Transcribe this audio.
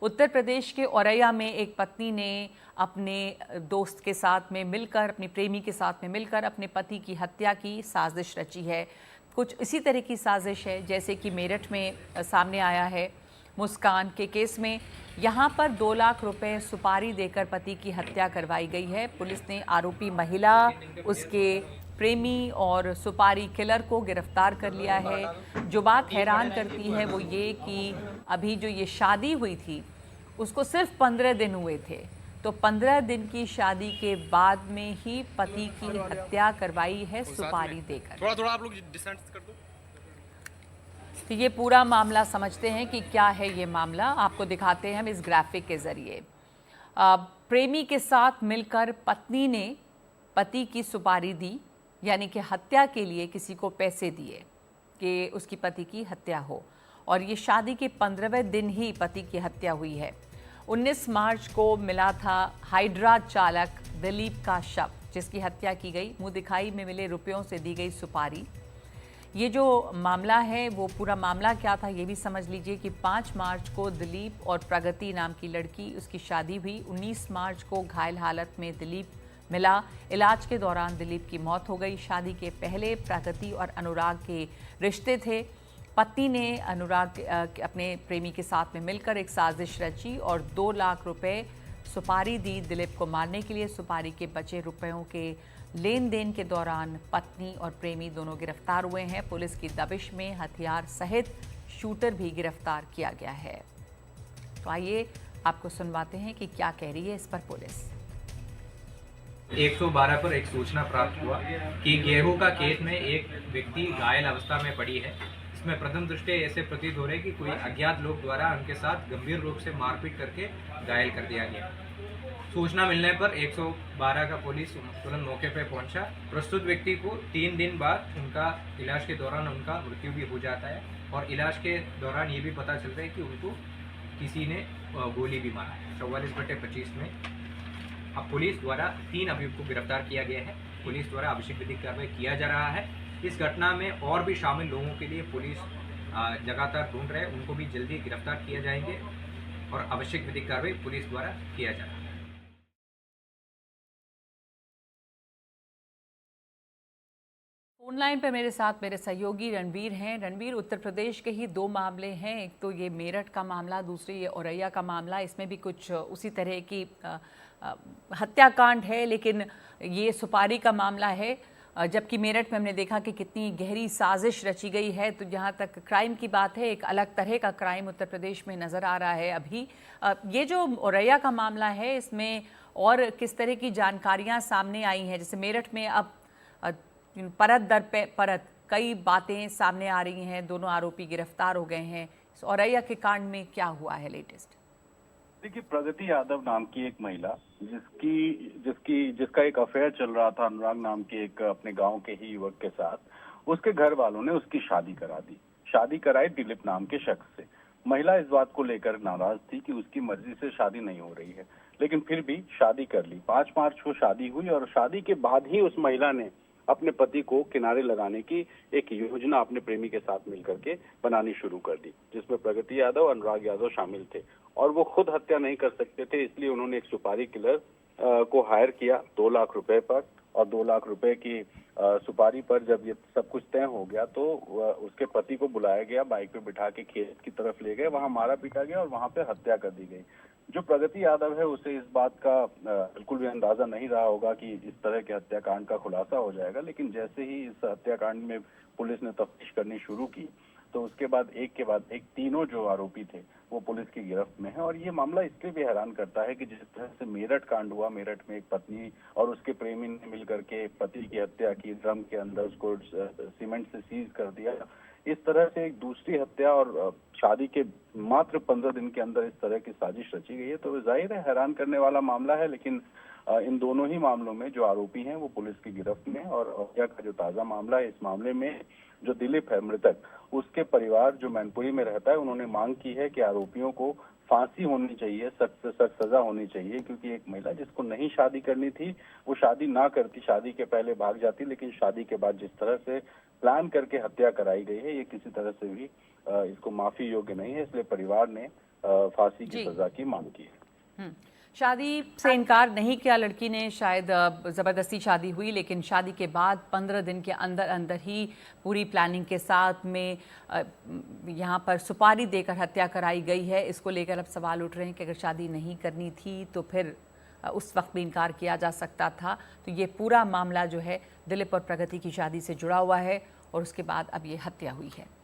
उत्तर प्रदेश के औरैया में एक पत्नी ने अपने दोस्त के साथ में मिलकर, अपने प्रेमी के साथ में मिलकर अपने पति की हत्या की साजिश रची है। कुछ इसी तरह की साजिश है जैसे कि मेरठ में सामने आया है। मुस्कान के केस में यहाँ पर 2 लाख रुपए सुपारी देकर पति की हत्या करवाई गई है। पुलिस ने आरोपी महिला, उसके प्रेमी और सुपारी किलर को गिरफ्तार कर लिया है। जो बात हैरान करती है वो ये कि अभी जो ये शादी हुई थी उसको सिर्फ 15 दिन हुए थे, तो 15 दिन की शादी के बाद में ही पति की हत्या करवाई है सुपारी देकर। थोड़ा थोड़ा आप लोग डिस्टेंस कर दो। तो ये पूरा मामला समझते हैं कि क्या है ये मामला, आपको दिखाते हैं हम इस ग्राफिक के जरिए। प्रेमी के साथ मिलकर पत्नी ने पति की सुपारी दी, यानी कि हत्या के लिए किसी को पैसे दिए कि उसकी पति की हत्या हो, और ये शादी के 15वें दिन ही पति की हत्या हुई है। 19 मार्च को मिला था हाइड्रा चालक दिलीप का शव, जिसकी हत्या की गई। मुंह दिखाई में मिले रुपयों से दी गई सुपारी। ये जो मामला है वो पूरा मामला क्या था ये भी समझ लीजिए कि 5 मार्च को दिलीप और प्रगति नाम की लड़की, उसकी शादी हुई। 19 मार्च को घायल हालत में दिलीप मिला। इलाज के दौरान दिलीप की मौत हो गई। शादी के पहले प्रगति और अनुराग के रिश्ते थे। पत्नी ने अनुराग अपने प्रेमी के साथ में मिलकर एक साजिश रची और 2 लाख रुपए सुपारी दी दिलीप को मारने के लिए। सुपारी के बचे रुपयों के लेन देन के दौरान पत्नी और प्रेमी दोनों गिरफ्तार हुए हैं। पुलिस की दबिश में हथियार सहित शूटर भी गिरफ्तार किया गया है। तो आइए आपको सुनवाते हैं कि क्या कह रही है इस पर पुलिस। 112 पर एक सूचना प्राप्त हुआ कि गेहूं का खेत में एक व्यक्ति घायल अवस्था में पड़ी है। इसमें प्रथम दृष्टया ऐसे प्रतीत हो रहे कि कोई अज्ञात लोग द्वारा उनके साथ गंभीर रूप से मारपीट करके घायल कर दिया गया। सूचना मिलने पर 112 का पुलिस तुरंत मौके पर पहुंचा। प्रस्तुत व्यक्ति को 3 दिन बाद उनका इलाज के दौरान उनका मृत्यु भी हो जाता है, और इलाज के दौरान ये भी पता चलता है कि उनको किसी ने गोली भी मारा है। 44/25 में अब पुलिस द्वारा 3 अभियुक्त को गिरफ्तार किया गया है। पुलिस द्वारा आवश्यक विधिक कार्रवाई किया जा रहा है। इस घटना में और भी शामिल लोगों के लिए पुलिस लगातार ढूंढ रहे हैं, उनको भी जल्दी गिरफ्तार किया जाएंगे और आवश्यक विधिक कार्रवाई पुलिस द्वारा किया जा रहा है। फोन लाइन पर मेरे साथ मेरे सहयोगी रणवीर हैं। रणवीर, उत्तर प्रदेश के ही 2 मामले हैं, एक तो ये मेरठ का मामला, दूसरे ये औरैया का मामला। इसमें भी कुछ उसी तरह की हत्याकांड है, लेकिन ये सुपारी का मामला है। जबकि मेरठ में हमने देखा कि कितनी गहरी साजिश रची गई है। तो जहाँ तक क्राइम की बात है, एक अलग तरह का क्राइम उत्तर प्रदेश में नज़र आ रहा है अभी। ये जो औरैया का मामला है, इसमें और किस तरह की जानकारियाँ सामने आई हैं? जैसे मेरठ में अब परत दर परत कई बातें सामने आ रही हैं, दोनों आरोपी गिरफ्तार हो गए हैं। औरैया के कांड में क्या हुआ है लेटेस्ट? देखिए, प्रगति यादव नाम की एक महिला जिसका एक अफेयर चल रहा था अनुराग नाम के एक अपने गांव के ही युवक के साथ, उसके घर वालों ने उसकी शादी करा दी। शादी कराई दिलीप नाम के शख्स से। महिला इस बात को लेकर नाराज थी कि उसकी मर्जी से शादी नहीं हो रही है, लेकिन फिर भी शादी कर ली। 5 मार्च को शादी हुई और शादी के बाद ही उस महिला ने अपने पति को किनारे लगाने की एक योजना अपने प्रेमी के साथ मिलकर के बनानी शुरू कर दी, जिसमें प्रगति यादव, अनुराग यादव शामिल थे। और वो खुद हत्या नहीं कर सकते थे, इसलिए उन्होंने एक सुपारी किलर को हायर किया 2 लाख रुपए पर। और 2 लाख रुपए की सुपारी पर जब ये सब कुछ तय हो गया तो उसके पति को बुलाया गया, बाइक पे बिठा के खेत की तरफ ले गए, वहां मारा पीटा गया और वहां पे हत्या कर दी गई। जो प्रगति यादव है उसे इस बात का बिल्कुल भी अंदाजा नहीं रहा होगा कि इस तरह के हत्याकांड का खुलासा हो जाएगा, लेकिन जैसे ही इस हत्याकांड में पुलिस ने तफ्तीश करनी शुरू की तो उसके बाद एक तीनों जो आरोपी थे वो पुलिस की गिरफ्त में है। और ये मामला इसलिए भी हैरान करता है कि जिस तरह से मेरठ कांड हुआ, मेरठ में एक पत्नी और उसके प्रेमी ने मिलकर के पति की हत्या की, ड्रम के अंदर उसको सीमेंट से सीज कर दिया। इस तरह से एक दूसरी हत्या और शादी के मात्र 15 दिन के अंदर इस तरह की साजिश रची गई है, तो जाहिर है हैरान करने वाला मामला है। लेकिन इन दोनों ही मामलों में जो आरोपी हैं वो पुलिस की गिरफ्त में। और औरैया का जो ताजा मामला है, इस मामले में जो दिलीप है मृतक, उसके परिवार जो मैनपुरी में रहता है, उन्होंने मांग की है कि आरोपियों को फांसी होनी चाहिए, सख्त से सख्त सजा होनी चाहिए, क्योंकि एक महिला जिसको नहीं शादी करनी थी वो शादी ना करती, शादी के पहले भाग जाती, लेकिन शादी के बाद जिस तरह से प्लान करके हत्या कराई गई है, ये किसी तरह से भी इसको माफी योग्य नहीं है। इसलिए परिवार ने फांसी की जी। सजा की मांग की है। शादी से इनकार नहीं किया लड़की ने, शायद ज़बरदस्ती शादी हुई, लेकिन शादी के बाद 15 दिन के अंदर अंदर ही पूरी प्लानिंग के साथ में यहाँ पर सुपारी देकर हत्या कराई गई है। इसको लेकर अब सवाल उठ रहे हैं कि अगर शादी नहीं करनी थी तो फिर उस वक्त भी इनकार किया जा सकता था। तो ये पूरा मामला जो है दिलीप और प्रगति की शादी से जुड़ा हुआ है और उसके बाद अब ये हत्या हुई है।